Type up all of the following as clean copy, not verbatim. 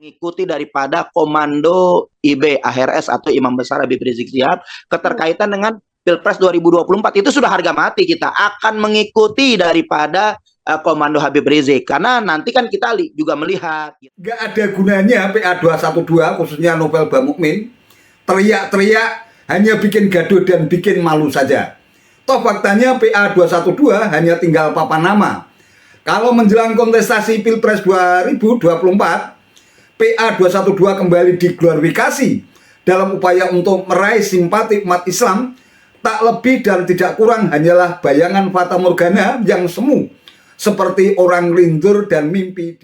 mengikuti daripada Komando IB AHRS atau Imam Besar Habib Rizik Syihab keterkaitan dengan Pilpres 2024 itu sudah harga mati, kita akan mengikuti daripada Komando Habib Rizik karena nanti kan kita juga melihat nggak ada gunanya PA 212 khususnya Novel Bamukmin teriak-teriak hanya bikin gaduh dan bikin malu saja. Toh faktanya PA 212 hanya tinggal papan nama. Kalau menjelang kontestasi Pilpres 2024 PA 212 kembali diglorifikasi dalam upaya untuk meraih simpati umat Islam, tak lebih dan tidak kurang hanyalah bayangan fata morgana yang semu, seperti orang lindur dan mimpi.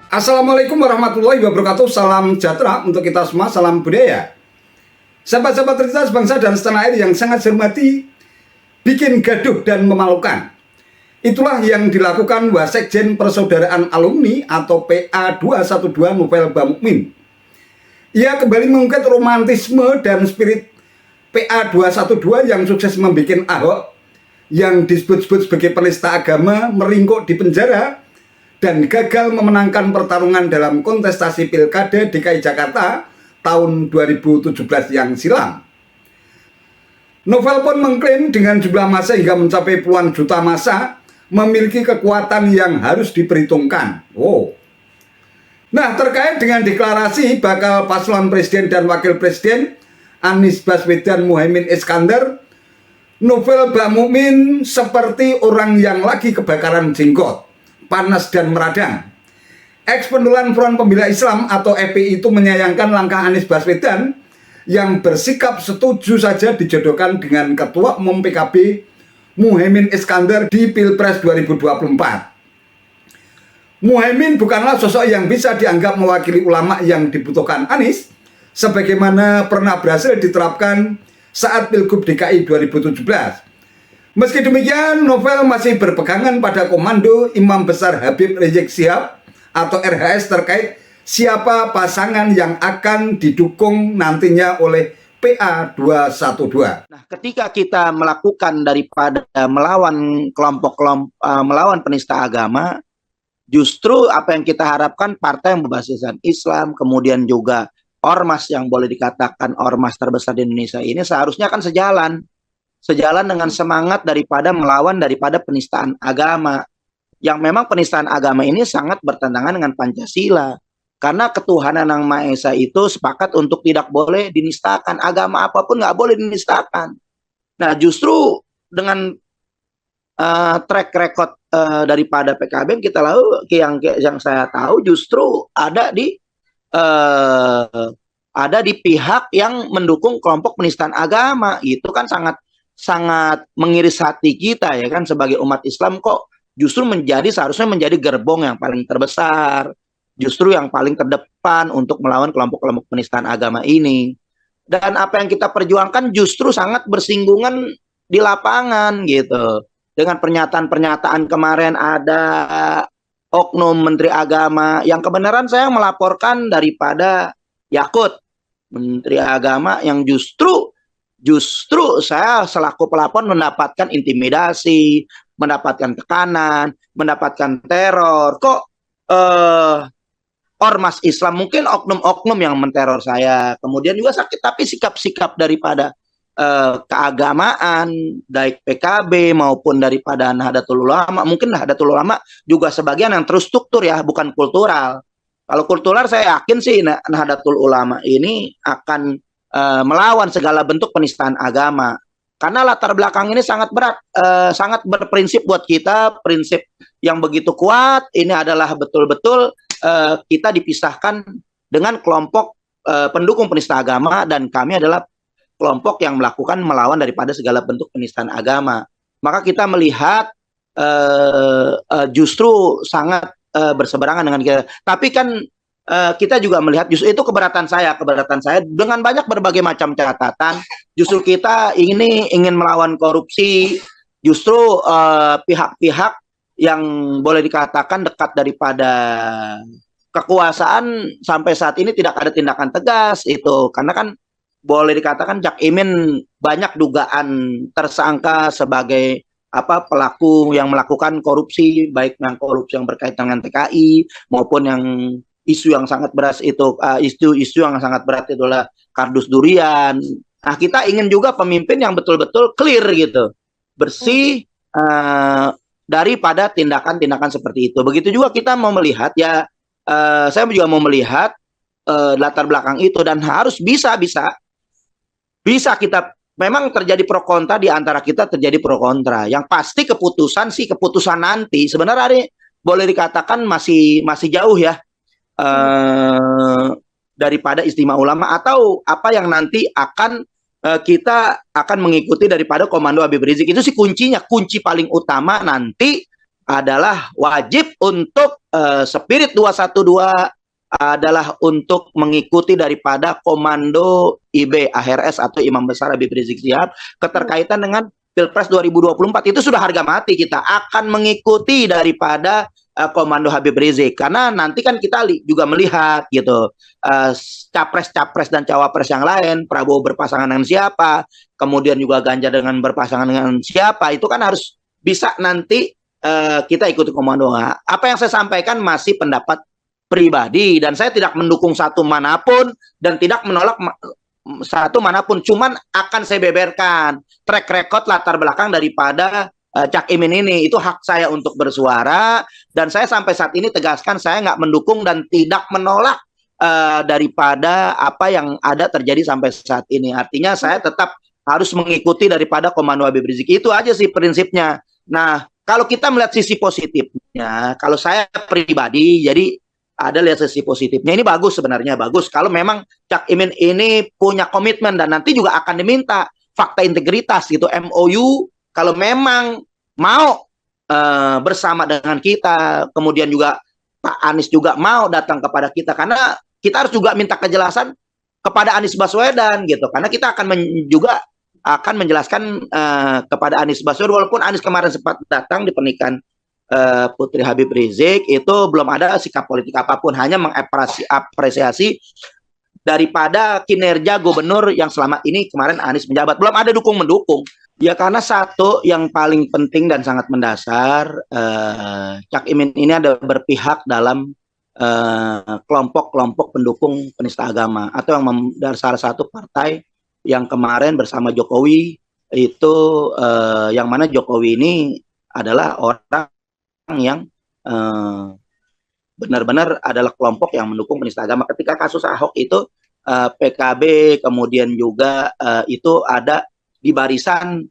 Assalamualaikum warahmatullahi wabarakatuh. Salam sejahtera untuk kita semua, salam budaya. Sahabat-sahabat cerita sebangsa dan setanah air yang sangat saya hormati, bikin gaduh dan memalukan. Itulah yang dilakukan Wasekjen Persaudaraan Alumni atau PA 212 Novel Bamukmin. Ia kembali mengungkit romantisme dan spirit PA 212 yang sukses membuat Ahok yang disebut-sebut sebagai penista agama meringkuk di penjara dan gagal memenangkan pertarungan dalam kontestasi Pilkada DKI Jakarta tahun 2017 yang silam. Novel pun mengklaim dengan jumlah massa hingga mencapai puluhan juta massa memiliki kekuatan yang harus diperhitungkan. Nah, terkait dengan deklarasi bakal paslon presiden dan wakil presiden Anies Baswedan Muhaimin Iskandar, Novel Bamukmin seperti orang yang lagi kebakaran jenggot, panas dan meradang. Ex-pendulan Front Pembela Islam atau FPI itu menyayangkan langkah Anies Baswedan yang bersikap setuju saja dijodohkan dengan Ketua Umum PKB Muhaimin Iskandar di Pilpres 2024. Muhaimin bukanlah sosok yang bisa dianggap mewakili ulama yang dibutuhkan Anies, sebagaimana pernah berhasil diterapkan saat Pilgub DKI 2017. Meski demikian, Novel masih berpegangan pada komando Imam Besar Habib Rizik Syihab atau RHS terkait siapa pasangan yang akan didukung nantinya oleh PA 212. Nah, ketika kita melakukan daripada melawan melawan penista agama, justru apa yang kita harapkan partai yang berbasiskan Islam, kemudian juga ormas yang boleh dikatakan ormas terbesar di Indonesia ini seharusnya kan sejalan dengan semangat daripada melawan daripada penistaan agama. Yang memang penistaan agama ini sangat bertentangan dengan Pancasila. Karena ketuhanan yang Maha Esa itu sepakat untuk tidak boleh dinistakan. Agama apapun nggak boleh dinistakan. Nah, justru dengan track record daripada PKB yang saya tahu justru ada di pihak yang mendukung kelompok penistaan agama. Itu kan sangat mengiris hati kita ya kan sebagai umat Islam, kok justru seharusnya menjadi gerbong yang paling terbesar, justru yang paling terdepan untuk melawan kelompok-kelompok penistaan agama ini. Dan apa yang kita perjuangkan justru sangat bersinggungan di lapangan gitu. Dengan pernyataan-pernyataan kemarin ada oknum Menteri Agama yang kebenaran saya melaporkan daripada Yakut, Menteri Agama yang justru saya selaku pelapor mendapatkan intimidasi, mendapatkan tekanan, mendapatkan teror. Kok ormas Islam, mungkin oknum-oknum yang menteror saya. Kemudian juga sakit, tapi sikap-sikap daripada keagamaan, baik PKB maupun daripada Nahdlatul Ulama, mungkin Nahdlatul Ulama juga sebagian yang terstruktur ya, bukan kultural. Kalau kultural saya yakin sih Nahdlatul Ulama ini akan melawan segala bentuk penistaan agama. Karena latar belakang ini sangat berat, sangat berprinsip buat kita, prinsip yang begitu kuat. Ini adalah betul-betul kita dipisahkan dengan kelompok pendukung penista agama, dan kami adalah kelompok yang melawan daripada segala bentuk penistaan agama. Maka kita melihat justru sangat berseberangan dengan kita. Tapi kan kita juga melihat justru itu keberatan saya dengan banyak berbagai macam catatan. Justru kita ingin melawan korupsi. Justru pihak-pihak yang boleh dikatakan dekat daripada kekuasaan sampai saat ini tidak ada tindakan tegas itu. Karena kan boleh dikatakan Cak Imin banyak dugaan tersangka sebagai pelaku yang melakukan korupsi, baik yang korupsi yang berkaitan dengan TKI maupun yang isu yang sangat berat itu, isu-isu yang sangat berat itulah kardus durian. Nah, kita ingin juga pemimpin yang betul-betul clear gitu, bersih daripada tindakan-tindakan seperti itu. Begitu juga kita mau melihat ya, saya juga mau melihat latar belakang itu, dan harus bisa kita, memang terjadi pro kontra di antara kita, terjadi pro kontra. Yang pasti keputusan nanti sebenarnya boleh dikatakan masih jauh ya daripada istimewa ulama atau apa yang nanti kita akan mengikuti daripada Komando Habib Rizik. Itu sih kuncinya, kunci paling utama nanti adalah wajib untuk Spirit 212 adalah untuk mengikuti daripada Komando IB AHRS atau Imam Besar Habib Rizik Syihab keterkaitan dengan Pilpres 2024. Itu sudah harga mati, kita akan mengikuti daripada Komando Habib Rizik, karena nanti kan kita juga melihat gitu capres-capres dan cawapres yang lain, Prabowo berpasangan dengan siapa, kemudian juga Ganjar dengan berpasangan dengan siapa, itu kan harus bisa nanti kita ikuti komando. Apa yang saya sampaikan masih pendapat pribadi, dan saya tidak mendukung satu manapun dan tidak menolak satu manapun, cuman akan saya beberkan track record latar belakang daripada Cak Imin ini. Itu hak saya untuk bersuara, dan saya sampai saat ini tegaskan saya nggak mendukung dan tidak menolak daripada apa yang ada terjadi sampai saat ini. Artinya saya tetap harus mengikuti daripada Komando Habib Rizik. Itu aja sih prinsipnya. Nah, kalau kita melihat sisi positifnya, kalau saya pribadi, jadi ada lihat sisi positifnya, ini bagus sebenarnya, bagus kalau memang Cak Imin ini punya komitmen, dan nanti juga akan diminta fakta integritas gitu, MOU, kalau memang mau bersama dengan kita, kemudian juga Pak Anies juga mau datang kepada kita, karena kita harus juga minta kejelasan kepada Anies Baswedan gitu, karena kita akan juga akan menjelaskan kepada Anies Baswedan, walaupun Anies kemarin sempat datang di pernikahan Putri Habib Rizik, itu belum ada sikap politik apapun, hanya mengapresiasi daripada kinerja gubernur yang selama ini kemarin Anies menjabat, belum ada dukung-mendukung. Ya karena satu yang paling penting dan sangat mendasar, Cak Imin ini ada berpihak dalam kelompok-kelompok pendukung penista agama, atau yang dari salah satu partai yang kemarin bersama Jokowi itu, yang mana Jokowi ini adalah orang yang benar-benar adalah kelompok yang mendukung penista agama. Ketika kasus Ahok itu PKB kemudian juga itu ada di barisan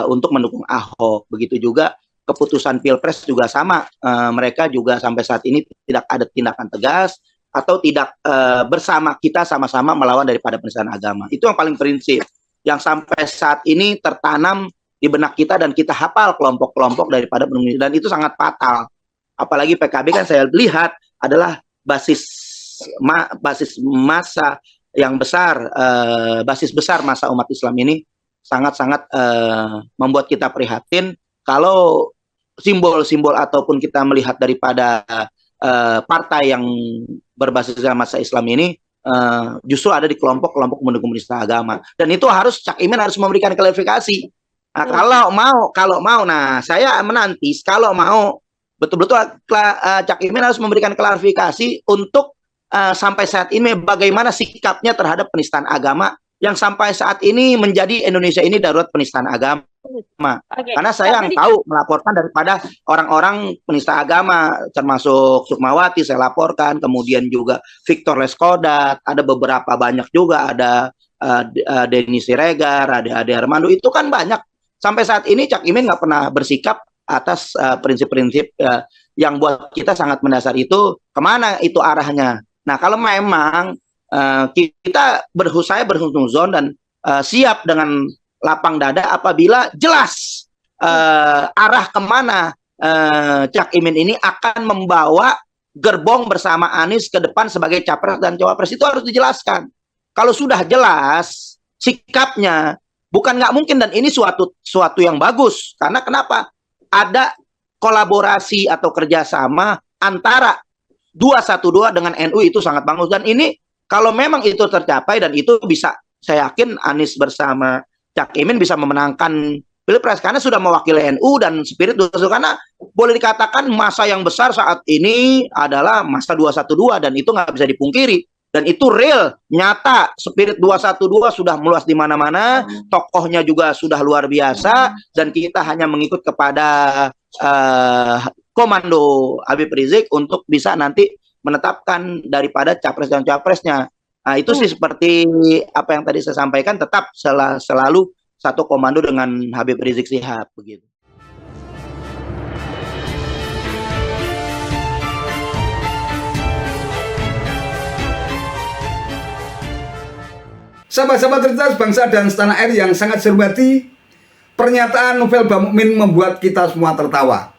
untuk mendukung Ahok. Begitu juga keputusan Pilpres juga sama, mereka juga sampai saat ini tidak ada tindakan tegas atau tidak bersama kita sama-sama melawan daripada penistaan agama. Itu yang paling prinsip yang sampai saat ini tertanam di benak kita, dan kita hafal kelompok-kelompok daripada pendukung, dan itu sangat fatal. Apalagi PKB kan saya lihat adalah basis massa yang besar, basis besar massa umat Islam ini, sangat-sangat membuat kita prihatin kalau simbol-simbol ataupun kita melihat daripada partai yang berbasis massa Islam ini justru ada di kelompok-kelompok pendukung penista agama, dan itu harus Cak Imin harus memberikan klarifikasi. Nah, kalau mau, nah saya menanti kalau mau betul-betul Cak Imin harus memberikan klarifikasi untuk sampai saat ini bagaimana sikapnya terhadap penistaan agama yang sampai saat ini menjadi Indonesia ini darurat penistaan agama. Karena saya yang tahu melaporkan daripada orang-orang penista agama, termasuk Sukmawati saya laporkan, kemudian juga Victor Leskodat, ada beberapa banyak juga, ada Denny Siregar, ada Ade Armando, itu kan banyak. Sampai saat ini Cak Imin nggak pernah bersikap atas prinsip-prinsip yang buat kita sangat mendasar itu, kemana itu arahnya. Nah, kalau memang kita saya berhusnuzon dan siap dengan lapang dada apabila jelas arah kemana Cak Imin ini akan membawa gerbong bersama Anies ke depan sebagai capres dan cawapres, itu harus dijelaskan. Kalau sudah jelas sikapnya, bukan nggak mungkin, dan ini suatu yang bagus. Karena kenapa? Ada kolaborasi atau kerjasama antara 212 dengan NU, itu sangat bagus. Dan ini Kalau memang itu tercapai dan itu bisa, saya yakin Anies bersama Cak Imin bisa memenangkan Pilpres karena sudah mewakili NU dan spirit 212, karena boleh dikatakan masa yang besar saat ini adalah masa 212 dan itu nggak bisa dipungkiri. Dan itu real, nyata, spirit 212 sudah meluas di mana-mana, tokohnya juga sudah luar biasa, dan kita hanya mengikut kepada komando Habib Rizik untuk bisa nanti menetapkan daripada capres dan capresnya. Nah, itu sih seperti apa yang tadi saya sampaikan, tetap selalu satu komando dengan Habib Rizik Syihab begitu. Sahabat-sahabat Cerdas Bangsa dan Setanah Air yang sangat saya hormati, pernyataan Novel Bamukmin membuat kita semua tertawa.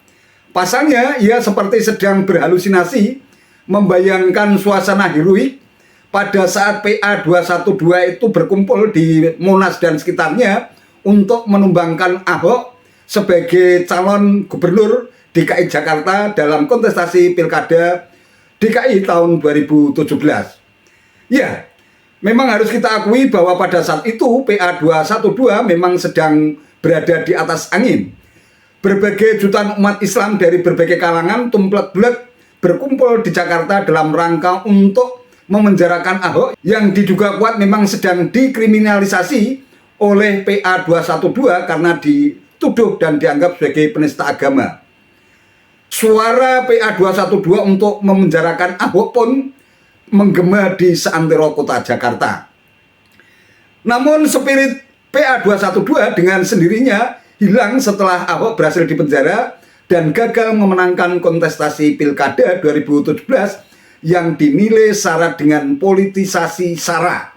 Pasalnya, ia seperti sedang berhalusinasi, membayangkan suasana heroik pada saat PA 212 itu berkumpul di Monas dan sekitarnya untuk menumbangkan Ahok sebagai calon gubernur DKI Jakarta dalam kontestasi Pilkada DKI tahun 2017. Ya, memang harus kita akui bahwa pada saat itu PA 212 memang sedang berada di atas angin. Berbagai jutaan umat Islam dari berbagai kalangan tumplek-blek berkumpul di Jakarta dalam rangka untuk memenjarakan Ahok yang diduga kuat memang sedang dikriminalisasi oleh PA 212 karena dituduh dan dianggap sebagai penista agama. Suara PA 212 untuk memenjarakan Ahok pun menggema di seantero kota Jakarta. Namun spirit PA 212 dengan sendirinya hilang setelah Ahok berhasil dipenjara dan gagal memenangkan kontestasi Pilkada 2017 yang dinilai syarat dengan politisasi SARA.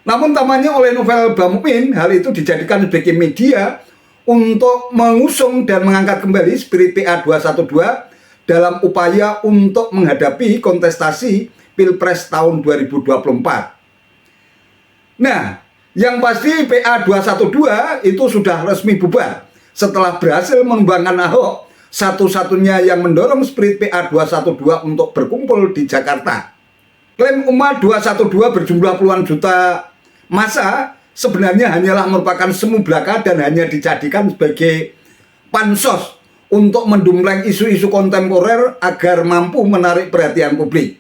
Namun tampaknya oleh Novel Bamukmin hal itu dijadikan sebagai media untuk mengusung dan mengangkat kembali spirit PA 212 dalam upaya untuk menghadapi kontestasi Pilpres tahun 2024. Nah, yang pasti PA 212 itu sudah resmi bubar setelah berhasil menumbangkan Ahok, satu-satunya yang mendorong spirit PA 212 untuk berkumpul di Jakarta. Klaim umat 212 berjumlah puluhan juta massa sebenarnya hanyalah merupakan semu belaka dan hanya dijadikan sebagai pansos untuk mendumpleng isu-isu kontemporer agar mampu menarik perhatian publik.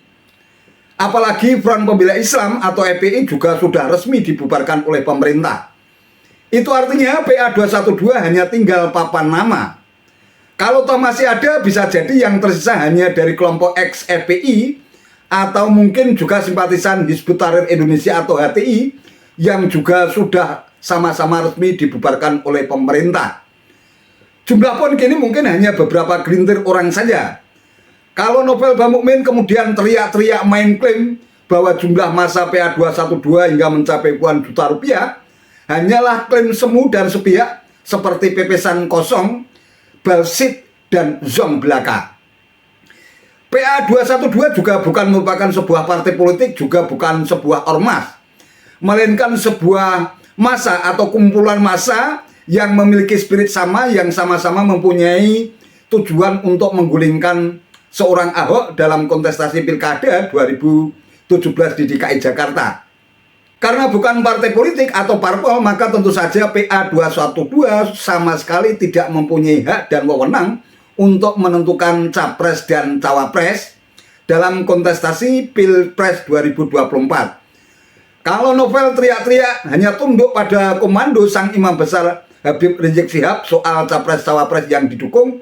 Apalagi Front Pembela Islam atau FPI juga sudah resmi dibubarkan oleh pemerintah. Itu artinya PA 212 hanya tinggal papan nama. Kalau toh masih ada, bisa jadi yang tersisa hanya dari kelompok ex-FPI atau mungkin juga simpatisan Hizbut Tahrir Indonesia atau HTI yang juga sudah sama-sama resmi dibubarkan oleh pemerintah. Jumlah pun kini mungkin hanya beberapa gelintir orang saja. Kalau Novel Bamukmin kemudian teriak-teriak main klaim bahwa jumlah massa PA 212 hingga mencapai puluhan juta rupiah, hanyalah klaim semu dan sepihak seperti pepesan kosong, balsit, dan zong belaka. PA 212 juga bukan merupakan sebuah partai politik, juga bukan sebuah ormas, melainkan sebuah massa atau kumpulan massa yang memiliki spirit sama, yang sama-sama mempunyai tujuan untuk menggulingkan seorang Ahok dalam kontestasi Pilkada 2017 di DKI Jakarta. Karena bukan partai politik atau parpol, maka tentu saja PA 212 sama sekali tidak mempunyai hak dan wewenang untuk menentukan capres dan cawapres dalam kontestasi Pilpres 2024. Kalau Novel teriak-teriak hanya tunduk pada komando sang imam besar Habib Rizik Syihab soal capres-cawapres yang didukung,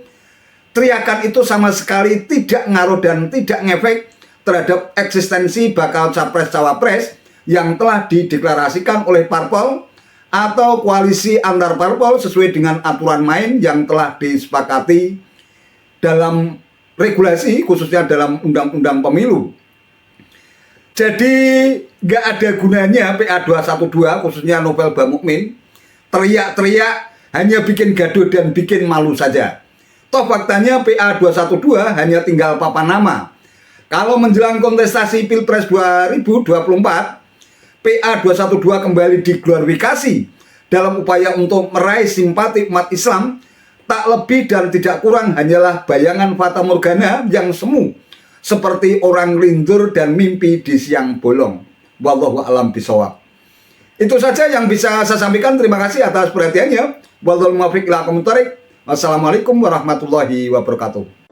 teriakan itu sama sekali tidak ngaruh dan tidak ngefek terhadap eksistensi bakal capres-cawapres yang telah dideklarasikan oleh parpol atau koalisi antar parpol sesuai dengan aturan main yang telah disepakati dalam regulasi, khususnya dalam undang-undang pemilu. Jadi nggak ada gunanya PA 212 khususnya Novel Bamukmin teriak-teriak hanya bikin gaduh dan bikin malu saja. Toh faktanya PA 212 hanya tinggal papan nama. Kalau menjelang kontestasi Pilpres 2024, PA 212 kembali diglorifikasi dalam upaya untuk meraih simpati umat Islam, tak lebih dan tidak kurang hanyalah bayangan fata morgana yang semu, seperti orang lindur dan mimpi di siang bolong. Wallahu a'lam bishawab. Itu saja yang bisa saya sampaikan. Terima kasih atas perhatiannya. Wallahul muwaffiq ila aqwamit thoriq. Wassalamualaikum warahmatullahi wabarakatuh.